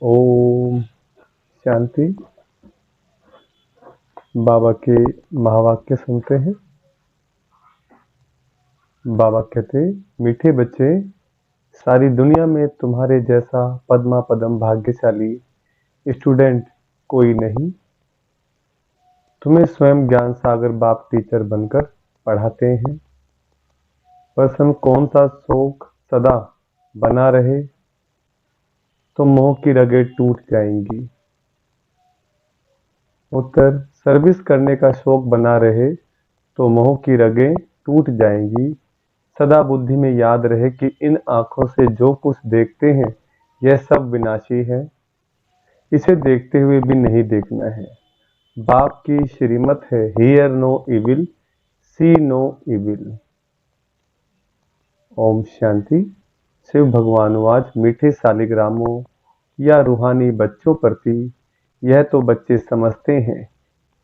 ओम शांति। बाबा के महावाक्य सुनते हैं। बाबा कहते, मीठे बच्चे, सारी दुनिया में तुम्हारे जैसा पद्मा पदम भाग्यशाली स्टूडेंट कोई नहीं। तुम्हें स्वयं ज्ञान सागर बाप टीचर बनकर पढ़ाते हैं। पर्सन कौन सा शौक सदा बना रहे तो मोह की रगें टूट जाएंगी। उत्तर, सर्विस करने का शौक बना रहे तो मोह की रगें टूट जाएंगी। सदा बुद्धि में याद रहे कि इन आंखों से जो कुछ देखते हैं यह सब विनाशी है। इसे देखते हुए भी नहीं देखना है। बाप की श्रीमत है, hear no evil, see no evil. ओम शांति। शिव भगवानुवाच, मीठे शालिग्रामों या रूहानी बच्चों प्रति यह तो बच्चे समझते हैं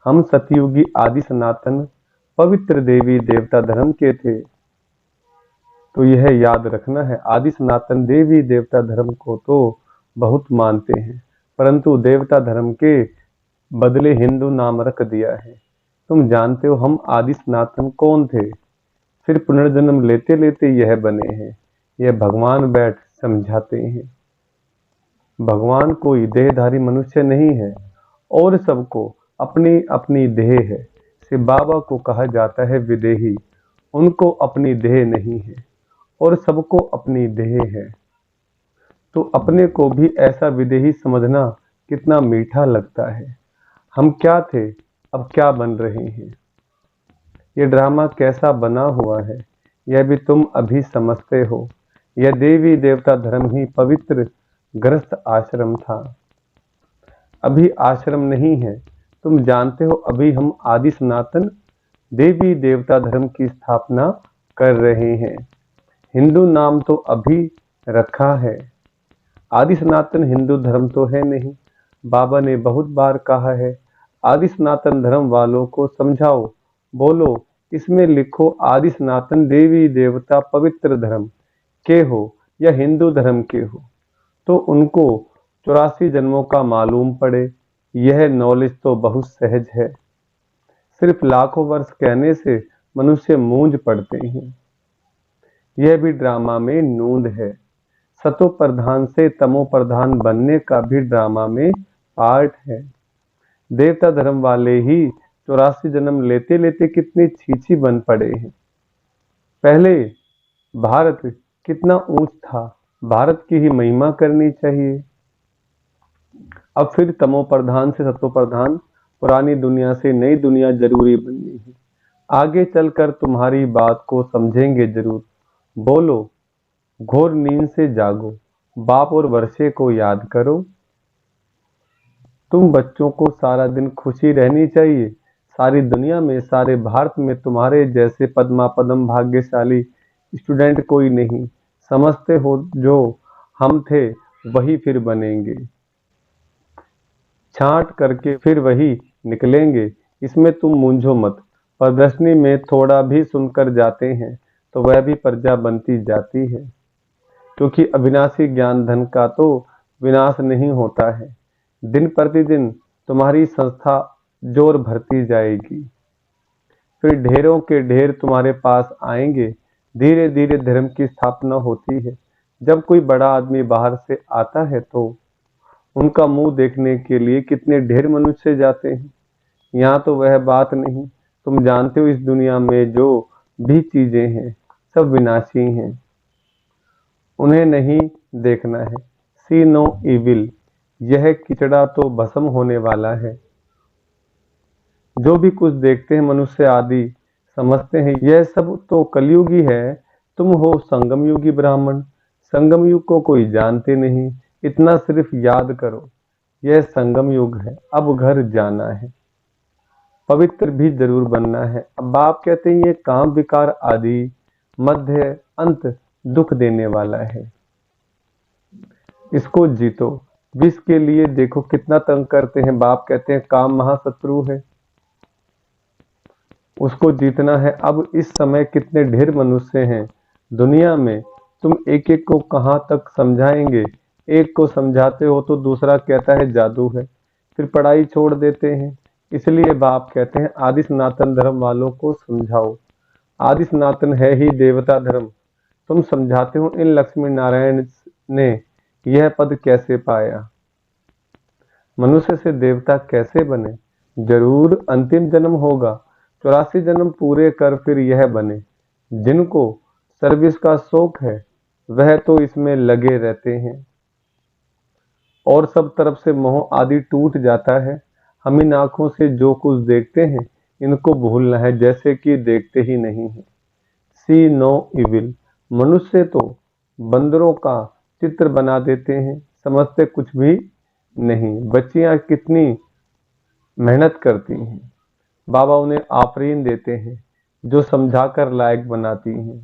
हम सतयुगी आदि सनातन पवित्र देवी देवता धर्म के थे। तो यह याद रखना है, आदि सनातन देवी देवता धर्म को तो बहुत मानते हैं, परंतु देवता धर्म के बदले हिंदू नाम रख दिया है। तुम जानते हो हम आदि सनातन कौन थे, फिर पुनर्जन्म लेते लेते यह बने हैं। यह भगवान बैठ समझाते हैं। भगवान कोई देहधारी मनुष्य नहीं है और सबको अपनी अपनी देह है। शिव बाबा को कहा जाता है विदेही। उनको अपनी देह नहीं है और सबको अपनी देह है। तो अपने को भी ऐसा विदेही समझना कितना मीठा लगता है। हम क्या थे, अब क्या बन रहे हैं। ये ड्रामा कैसा बना हुआ है यह भी तुम अभी समझते हो। यह देवी देवता धर्म ही पवित्र गृहस्थ आश्रम था, अभी आश्रम नहीं है। तुम जानते हो अभी हम आदि सनातन देवी देवता धर्म की स्थापना कर रहे हैं। हिंदू नाम तो अभी रखा है, आदि सनातन हिंदू धर्म तो है नहीं। बाबा ने बहुत बार कहा है, आदि सनातन धर्म वालों को समझाओ, बोलो इसमें लिखो आदि सनातन देवी देवता पवित्र धर्म के हो या हिंदू धर्म के हो, तो उनको 84 जन्मों का मालूम पड़े। यह नॉलेज तो बहुत सहज है, सिर्फ लाखों वर्ष कहने से मनुष्य मूंझ पड़ते हैं। यह भी ड्रामा में नूंद है। सतो प्रधान से तमो प्रधान बनने का भी ड्रामा में पार्ट है। देवता धर्म वाले ही 84 जन्म लेते लेते कितने छीछी बन पड़े हैं। पहले भारत कितना ऊंच था, भारत की ही महिमा करनी चाहिए। अब फिर तमो प्रधान से सतो प्रधान, पुरानी दुनिया से नई दुनिया जरूरी बननी है। आगे चलकर तुम्हारी बात को समझेंगे जरूर। बोलो, घोर नींद से जागो, बाप और वर्षे को याद करो। तुम बच्चों को सारा दिन खुशी रहनी चाहिए। सारी दुनिया में, सारे भारत में तुम्हारे जैसे पद्मा पदम भाग्यशाली स्टूडेंट कोई नहीं। समझते हो जो हम थे वही फिर बनेंगे, छांट करके फिर वही निकलेंगे। इसमें तुम मूंझो मत। प्रदर्शनी में थोड़ा भी सुनकर जाते हैं तो वह भी प्रजा बनती जाती है, क्योंकि अविनाशी ज्ञान धन का तो विनाश नहीं होता है। दिन प्रतिदिन तुम्हारी संस्था जोर भरती जाएगी, फिर ढेरों के ढेर तुम्हारे पास आएंगे। धीरे धीरे धर्म की स्थापना होती है। जब कोई बड़ा आदमी बाहर से आता है तो उनका मुंह देखने के लिए कितने ढेर मनुष्य जाते हैं। यहाँ तो वह बात नहीं। तुम जानते हो इस दुनिया में जो भी चीजें हैं सब विनाशी हैं, उन्हें नहीं देखना है। सी नो इविल, यह किचड़ा तो भस्म होने वाला है। जो भी कुछ देखते हैं मनुष्य आदि समझते हैं यह सब तो कलयुगी है। तुम हो संगम युगी ब्राह्मण। संगम युग को कोई जानते नहीं, इतना सिर्फ याद करो यह संगम युग है, अब घर जाना है, पवित्र भी जरूर बनना है। अब बाप कहते हैं ये काम विकार आदि मध्य अंत दुख देने वाला है, इसको जीतो। विष के लिए देखो कितना तंग करते हैं। बाप कहते हैं काम महाशत्रु है, उसको जीतना है। अब इस समय कितने ढेर मनुष्य हैं दुनिया में, तुम एक एक को कहां तक समझाएंगे। एक को समझाते हो तो दूसरा कहता है जादू है, फिर पढ़ाई छोड़ देते हैं। इसलिए बाप कहते हैं आदि सनातन धर्म वालों को समझाओ। आदि सनातन है ही देवता धर्म। तुम समझाते हो इन लक्ष्मी नारायण ने यह पद कैसे पाया, मनुष्य से देवता कैसे बने। जरूर अंतिम जन्म होगा, 84 जन्म पूरे कर फिर यह बने। जिनको सर्विस का शौक है वह तो इसमें लगे रहते हैं और सब तरफ से मोह आदि टूट जाता है। हम इन आंखों से जो कुछ देखते हैं इनको भूलना है जैसे कि देखते ही नहीं है। सी नो इविल। मनुष्य तो बंदरों का चित्र बना देते हैं, समझते कुछ भी नहीं। बच्चियां कितनी मेहनत करती हैं, बाबा उन्हें आफरीन देते हैं जो समझाकर लायक बनाती हैं।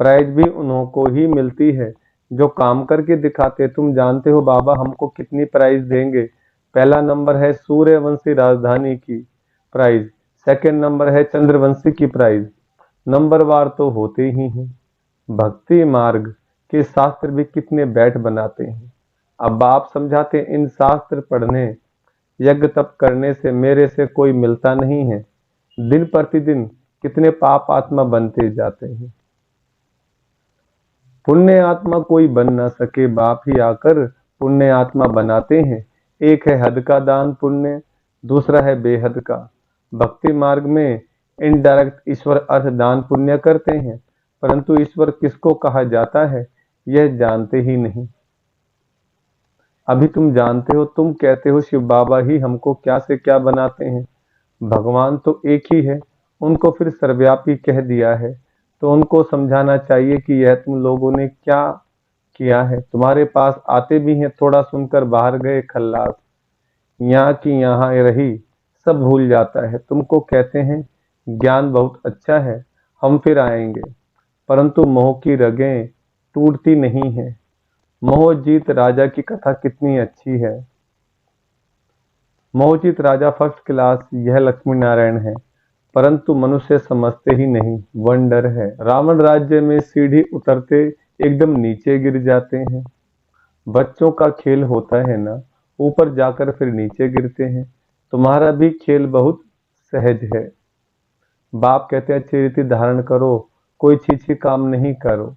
प्राइज भी उन्हों को ही मिलती है जो काम करके दिखाते। तुम जानते हो बाबा हमको कितनी प्राइज देंगे। पहला नंबर है सूर्यवंशी राजधानी की प्राइज, सेकंड नंबर है चंद्रवंशी की प्राइज। नंबरवार तो होते ही हैं। भक्ति मार्ग के शास्त्र भी कितने बैठ बनाते हैं। अब आप समझाते इन शास्त्र पढ़ने यज्ञ तप करने से मेरे से कोई मिलता नहीं है। दिन प्रतिदिन कितने पाप आत्मा बनते जाते हैं। पुण्य आत्मा कोई बन ना सके, बाप ही आकर पुण्य आत्मा बनाते हैं। एक है हद का दान पुण्य, दूसरा है बेहद का। भक्ति मार्ग में इनडायरेक्ट ईश्वर अर्थ दान पुण्य करते हैं, परंतु ईश्वर किसको कहा जाता है यह जानते ही नहीं। अभी तुम जानते हो, तुम कहते हो शिव बाबा ही हमको क्या से क्या बनाते हैं। भगवान तो एक ही है, उनको फिर सर्वव्यापी कह दिया है, तो उनको समझाना चाहिए कि यह तुम लोगों ने क्या किया है। तुम्हारे पास आते भी हैं, थोड़ा सुनकर बाहर गए खल्लास, यहाँ की यहाँ रही सब भूल जाता है। तुमको कहते हैं ज्ञान बहुत अच्छा है, हम फिर आएंगे, परंतु मोह की रगें टूटती नहीं है। मोहजीत राजा की कथा कितनी अच्छी है। मोहजीत राजा फर्स्ट क्लास यह लक्ष्मी नारायण है, परंतु मनुष्य समझते ही नहीं। वंडर है, रावण राज्य में सीढ़ी उतरते एकदम नीचे गिर जाते हैं। बच्चों का खेल होता है ना, ऊपर जाकर फिर नीचे गिरते हैं। तुम्हारा भी खेल बहुत सहज है। बाप कहते हैं अच्छी रीति धारण करो, कोई छीछी काम नहीं करो।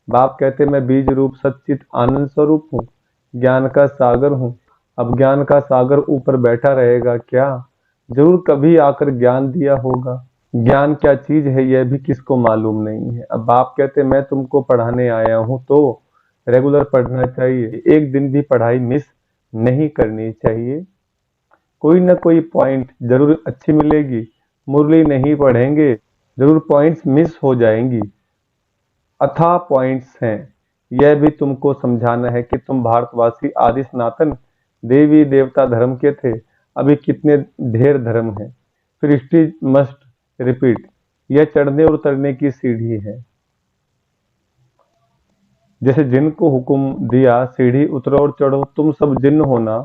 बाप कहते मैं बीज रूप सच्चित आनंद स्वरूप हूँ, ज्ञान का सागर हूँ। अब ज्ञान का सागर ऊपर बैठा रहेगा क्या, जरूर कभी आकर ज्ञान दिया होगा। ज्ञान क्या चीज है यह भी किसको मालूम नहीं है। अब बाप कहते मैं तुमको पढ़ाने आया हूँ तो रेगुलर पढ़ना चाहिए, एक दिन भी पढ़ाई मिस नहीं करनी चाहिए। कोई ना कोई पॉइंट जरूर अच्छी मिलेगी। मुरली नहीं पढ़ेंगे जरूर पॉइंट्स मिस हो जाएंगी। अथाह पॉइंट्स हैं। यह भी तुमको समझाना है कि तुम भारतवासी आदि सनातन देवी देवता धर्म के थे, अभी कितने ढेर धर्म हैं। फिर हिस्ट्री मस्ट रिपीट। यह चढ़ने और उतरने की सीढ़ी है। जैसे जिन को हुक्म दिया सीढ़ी उतरो और चढ़ो, तुम सब जिन हो ना,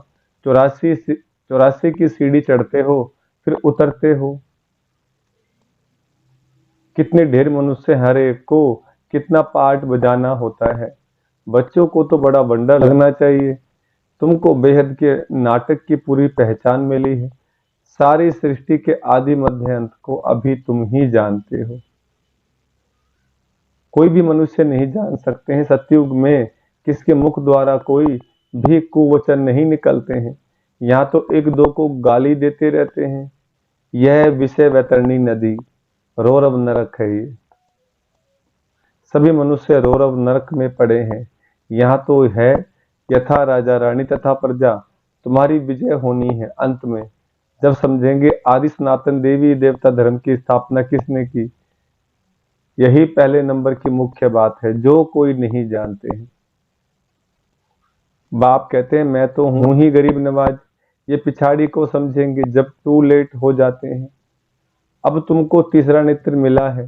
84 की सीढ़ी चढ़ते हो फिर उतरते हो। कितने ढेर मनुष्य, हर एक को कितना पार्ट बजाना होता है। बच्चों को तो बड़ा वंडर लगना चाहिए। तुमको बेहद के नाटक की पूरी पहचान मिली है। सारी सृष्टि के आदि मध्य अंत को अभी तुम ही जानते हो, कोई भी मनुष्य नहीं जान सकते हैं। सतयुग में किसके मुख द्वारा कोई भी कुवचन नहीं निकलते हैं। यहाँ तो एक दो को गाली देते रहते हैं। यह विषय वैतरणी नदी रौरव नरक है। ये सभी मनुष्य रौरव नरक में पड़े हैं। यहाँ तो है यथा राजा रानी तथा प्रजा। तुम्हारी विजय होनी है अंत में, जब समझेंगे आदि सनातन देवी देवता धर्म की स्थापना किसने की। यही पहले नंबर की मुख्य बात है जो कोई नहीं जानते हैं। बाप कहते हैं मैं तो हूं ही गरीब नवाज। ये पिछाड़ी को समझेंगे जब टू लेट हो जाते हैं। अब तुमको तीसरा नेत्र मिला है।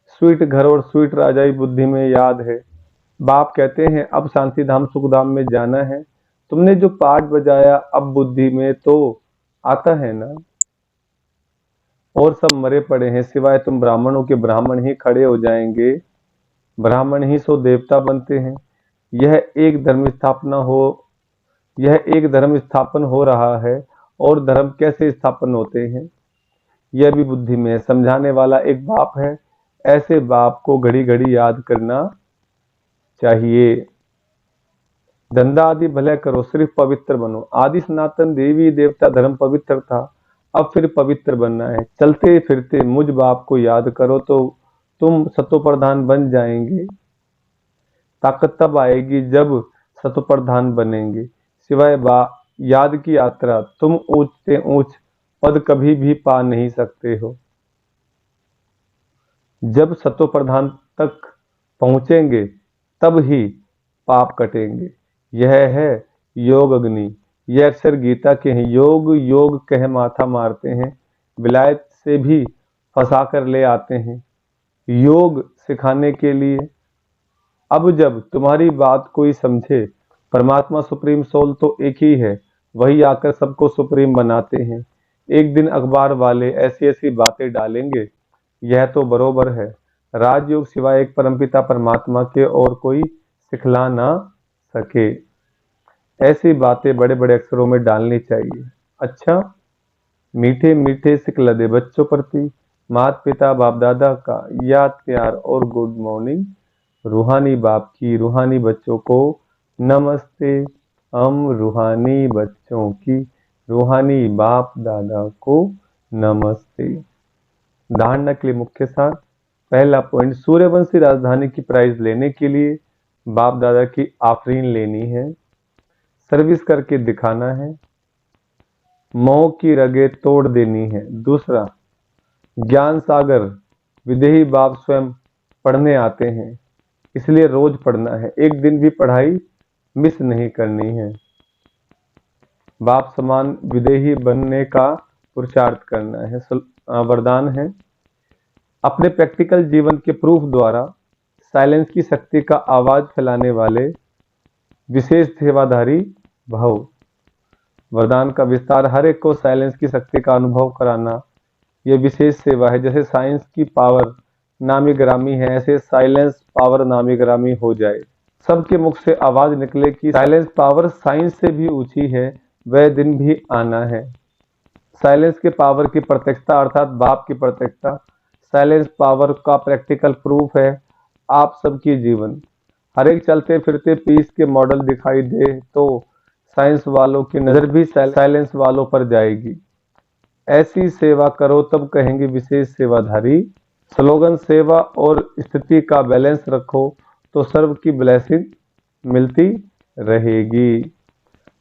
स्वीट घर और स्वीट राजाई बुद्धि में याद है। बाप कहते हैं अब शांति धाम सुख धाम में जाना है। तुमने जो पाठ बजाया अब बुद्धि में तो आता है ना। और सब मरे पड़े हैं सिवाय तुम ब्राह्मणों के। ब्राह्मण ही खड़े हो जाएंगे, ब्राह्मण ही सो देवता बनते हैं। यह एक धर्म स्थापन हो रहा है, और धर्म कैसे स्थापन होते हैं यह भी बुद्धि में है। समझाने वाला एक बाप है, ऐसे बाप को घड़ी घड़ी याद करना चाहिए। धंधा आदि भले करो, सिर्फ पवित्र बनो। आदि सनातन देवी देवता धर्म पवित्र था, अब फिर पवित्र बनना है। चलते फिरते मुझ बाप को याद करो तो तुम सतो प्रधान बन जाएंगे। ताकत तब आएगी जब सतो प्रधान बनेंगे। सिवाय याद की यात्रा तुम ऊंच से ऊंच पद कभी भी पा नहीं सकते हो। जब सतो प्रधान तक पहुंचेंगे तब ही पाप कटेंगे। यह है योग अग्नि। यह अक्षर गीता के हैं। योग योग कह माथा मारते हैं, विलायत से भी फंसा कर ले आते हैं योग सिखाने के लिए। अब जब तुम्हारी बात कोई समझे, परमात्मा सुप्रीम सोल तो एक ही है, वही आकर सबको सुप्रीम बनाते हैं। एक दिन अखबार वाले ऐसी ऐसी बातें डालेंगे, यह तो बरोबर है, राजयोग सिवाय एक परमपिता परमात्मा के और कोई सिखला ना सके। ऐसी बातें बड़े बड़े अक्षरों में डालनी चाहिए। अच्छा, मीठे मीठे सिखला दे बच्चों प्रति माता पिता बाप दादा का याद प्यार और गुड मॉर्निंग। रूहानी बाप की रूहानी बच्चों को नमस्ते। हम रूहानी बच्चों की रूहानी बाप दादा को नमस्ते। धारणा के लिए मुख्य सार। पहला पॉइंट, सूर्यवंशी राजधानी की प्राइज लेने के लिए बाप दादा की आफरीन लेनी है, सर्विस करके दिखाना है, मोह की रगे तोड़ देनी है। दूसरा, ज्ञान सागर विदेही बाप स्वयं पढ़ने आते हैं, इसलिए रोज पढ़ना है, एक दिन भी पढ़ाई मिस नहीं करनी है। बाप समान विदेही बनने का पुरुषार्थ करना है। वरदान है, अपने प्रैक्टिकल जीवन के प्रूफ द्वारा साइलेंस की शक्ति का आवाज फैलाने वाले विशेष सेवाधारी भव। वरदान का विस्तार, हर एक को साइलेंस की शक्ति का अनुभव कराना यह विशेष सेवा है। जैसे साइंस की पावर नामी ग्रामी है, ऐसे साइलेंस पावर नामी ग्रामी हो जाए। सबके मुख से आवाज निकले कि साइलेंस पावर साइंस से भी ऊंची है, वह दिन भी आना है। साइलेंस के पावर की प्रत्यक्षता अर्थात बाप की प्रत्यक्षता, साइलेंस पावर का प्रैक्टिकल प्रूफ है आप सबकी जीवन। हर एक चलते फिरते पीस के मॉडल दिखाई दे तो साइंस वालों की नजर भी साइलेंस वालों पर जाएगी। ऐसी सेवा करो तब कहेंगे विशेष सेवाधारी। स्लोगन, सेवा और स्थिति का बैलेंस रखो तो सर्व की ब्लेसिंग मिलती रहेगी।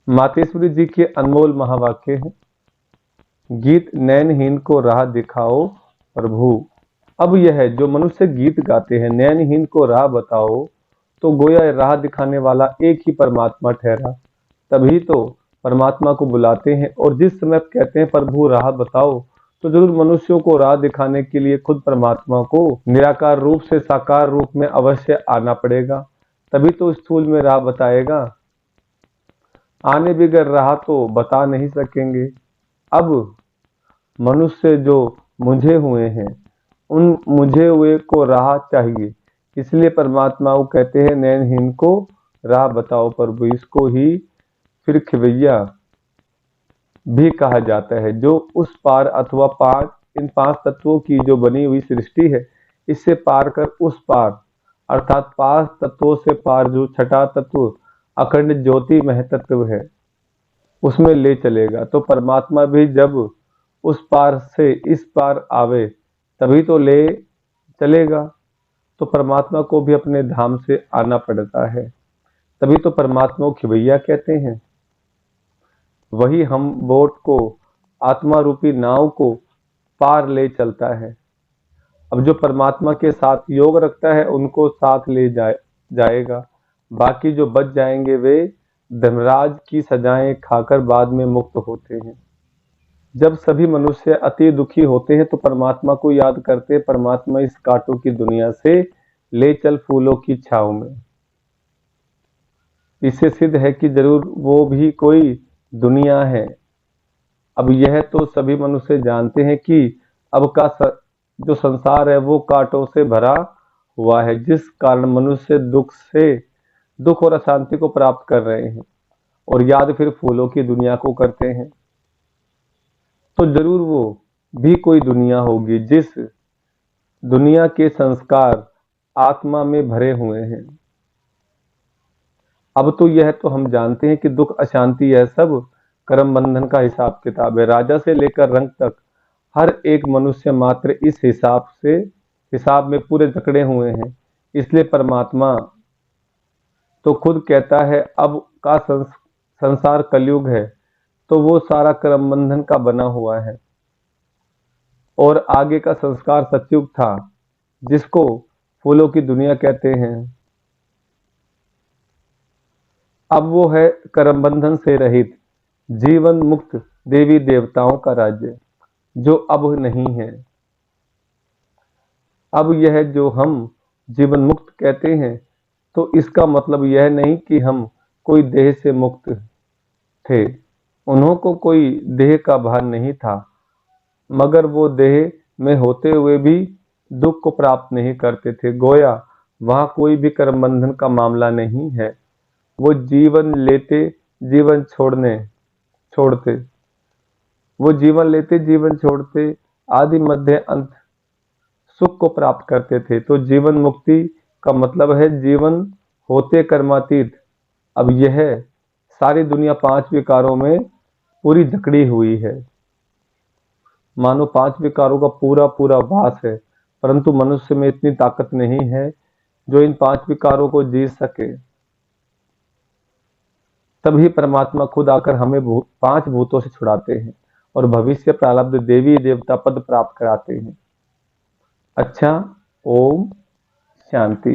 मातेश्वरी जी के अनमोल महावाक्य हैं, गीत नैनहीन को राह दिखाओ प्रभु। अब यह जो मनुष्य गीत गाते हैं, नैनहीन को राह बताओ, तो गोया राह दिखाने वाला एक ही परमात्मा ठहरा। तभी तो परमात्मा को बुलाते हैं, और जिस समय कहते हैं प्रभु राह बताओ, तो जरूर मनुष्यों को राह दिखाने के लिए खुद परमात्मा को निराकार रूप से साकार रूप में अवश्य आना पड़ेगा, तभी तो स्थूल में राह बताएगा। आने बगैर राह तो बता नहीं सकेंगे। अब मनुष्य जो मुझे हुए हैं, उन मुझे हुए को राह चाहिए, इसलिए परमात्मा को कहते हैं नैनहीन को राह बताओ प्रभु। इसको ही फिर खिवैया भी कहा जाता है, जो उस पार अथवा इन 5 तत्वों की जो बनी हुई सृष्टि है, इससे पार कर उस पार अर्थात 5 तत्वों से पार जो छठा तत्व अखंड ज्योति महतत्व है, उसमें ले चलेगा। तो परमात्मा भी जब उस पार से इस पार आवे तभी तो ले चलेगा। तो परमात्मा को भी अपने धाम से आना पड़ता है, तभी तो परमात्मा को खिवैया कहते हैं। वही हम बोट को, आत्मा रूपी नाव को पार ले चलता है। अब जो परमात्मा के साथ योग रखता है उनको साथ ले जाएगा। बाकी जो बच जाएंगे वे धर्मराज की सजाएं खाकर बाद में मुक्त होते हैं। जब सभी मनुष्य अति दुखी होते हैं तो परमात्मा को याद करते हैं, परमात्मा इस कांटों की दुनिया से ले चल फूलों की छाव में। इससे सिद्ध है कि जरूर वो भी कोई दुनिया है। अब यह तो सभी मनुष्य जानते हैं कि अब का जो संसार है वो कांटों से भरा हुआ है, जिस कारण मनुष्य दुख से दुख और अशांति को प्राप्त कर रहे हैं और याद फिर फूलों की दुनिया को करते हैं, तो जरूर वो भी कोई दुनिया होगी जिस दुनिया के संस्कार आत्मा में भरे हुए हैं। अब तो यह तो हम जानते हैं कि दुख अशांति यह सब कर्म बंधन का हिसाब किताब है। राजा से लेकर रंग तक हर एक मनुष्य मात्र इस हिसाब में पूरे जकड़े हुए हैं। इसलिए परमात्मा तो खुद कहता है अब का संसार कलयुग है, तो वो सारा कर्म बंधन का बना हुआ है और आगे का संस्कार सतयुग था जिसको फूलों की दुनिया कहते हैं। अब वो है कर्म बंधन से रहित जीवन मुक्त देवी देवताओं का राज्य, जो अब नहीं है। अब यह जो हम जीवन मुक्त कहते हैं, तो इसका मतलब यह नहीं कि हम कोई देह से मुक्त थे। उन्हों को कोई देह का भान नहीं था, मगर वो देह में होते हुए भी दुख को प्राप्त नहीं करते थे। गोया वहां कोई भी कर्म बंधन का मामला नहीं है। वो जीवन लेते जीवन छोड़ते, वो जीवन लेते जीवन छोड़ते, आदि मध्य अंत सुख को प्राप्त करते थे। तो जीवन मुक्ति का मतलब है जीवन होते कर्मातीत। अब यह सारी दुनिया पांच विकारों में पूरी जकड़ी हुई है, मानो पांच विकारों का पूरा पूरा वास है, परंतु मनुष्य में इतनी ताकत नहीं है जो इन पांच विकारों को जीत सके। तभी परमात्मा खुद आकर हमें पांच भूतों से छुड़ाते हैं और भविष्य प्रारब्ध देवी देवता पद प्राप्त कराते हैं। अच्छा, ओम शांति।